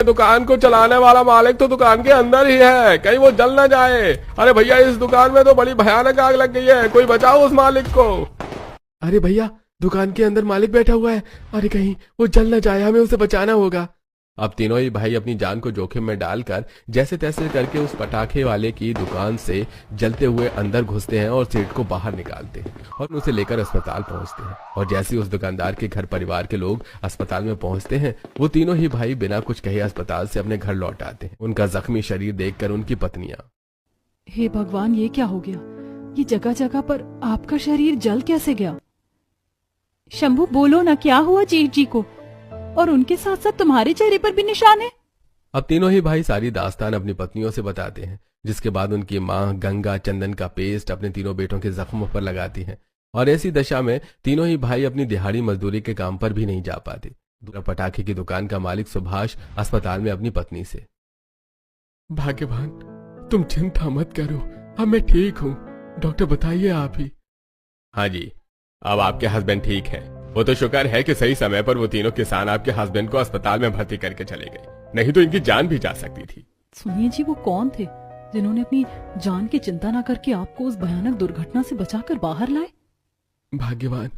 दुकान को चलाने वाला मालिक तो दुकान के अंदर ही है, कहीं वो जल ना जाए। अरे भैया इस दुकान में तो बड़ी भयानक आग लग गई है, कोई बचाओ उस मालिक को। अरे भैया दुकान के अंदर मालिक बैठा हुआ है, अरे कहीं वो जल न जाए, हमें उसे बचाना होगा। अब तीनों ही भाई अपनी जान को जोखिम में डालकर जैसे तैसे करके उस पटाखे वाले की दुकान से जलते हुए अंदर घुसते हैं और सेठ को बाहर निकालते हैं और उसे लेकर अस्पताल पहुंचते हैं। और जैसे ही उस दुकानदार के घर परिवार के लोग अस्पताल में पहुंचते हैं, वो तीनों ही भाई बिना कुछ कहे अस्पताल से अपने घर लौट आते हैं। उनका जख्मी शरीर देखकर उनकी पत्नियां, हे भगवान, ये क्या हो गया? ये जगह जगह पर आपका शरीर जल कैसे गया? शंभू बोलो ना, क्या हुआ जेठ जी को? और उनके साथ साथ तुम्हारे चेहरे पर भी निशान है। अब तीनों ही भाई सारी दास्तान अपनी पत्नियों से बताते हैं, जिसके बाद उनकी माँ गंगा चंदन का पेस्ट अपने तीनों बेटों के जख्मों पर लगाती है। और ऐसी दशा में तीनों ही भाई अपनी दिहाड़ी मजदूरी के काम पर भी नहीं जा पाते। पटाखे की दुकान का मालिक सुभाष अस्पताल में अपनी पत्नी से, भाग्यवान तुम चिंता मत करो, अब मैं ठीक हूँ, डॉक्टर बताइए आप ही। हाँ जी, अब आपके हस्बैंड ठीक है। वो तो शुक्र है कि सही समय पर वो तीनों किसान आपके हस्बैंड को अस्पताल में भर्ती करके चले गए, नहीं तो इनकी जान भी जा सकती थी। सुनिए जी, वो कौन थे जिन्होंने अपनी जान की चिंता न करके आपको उस भयानक दुर्घटना से बचाकर बाहर लाए? भाग्यवान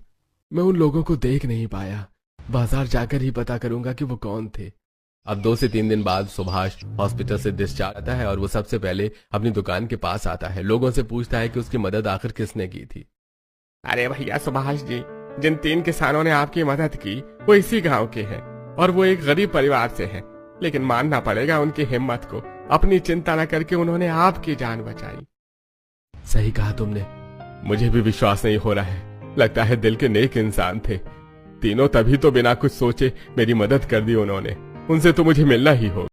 मैं उन लोगों को देख नहीं पाया, बाजार जाकर ही पता करूंगा कि वो कौन थे। अब 2 से 3 दिन बाद सुभाष हॉस्पिटल से डिस्चार्ज आता है और वो सबसे पहले अपनी दुकान के पास आता है। लोगों से पूछता है कि उसकी मदद आखिर किसने की थी। अरे भैया सुभाष जी, जिन 3 किसानों ने आपकी मदद की वो इसी गांव के हैं और वो एक गरीब परिवार से हैं, लेकिन मानना पड़ेगा उनकी हिम्मत को। अपनी चिंता न करके उन्होंने आपकी जान बचाई। सही कहा तुमने, मुझे भी विश्वास नहीं हो रहा है, लगता है दिल के नेक इंसान थे तीनों, तभी तो बिना कुछ सोचे मेरी मदद कर दी उन्होंने। उनसे तो मुझे मिलना ही होगा।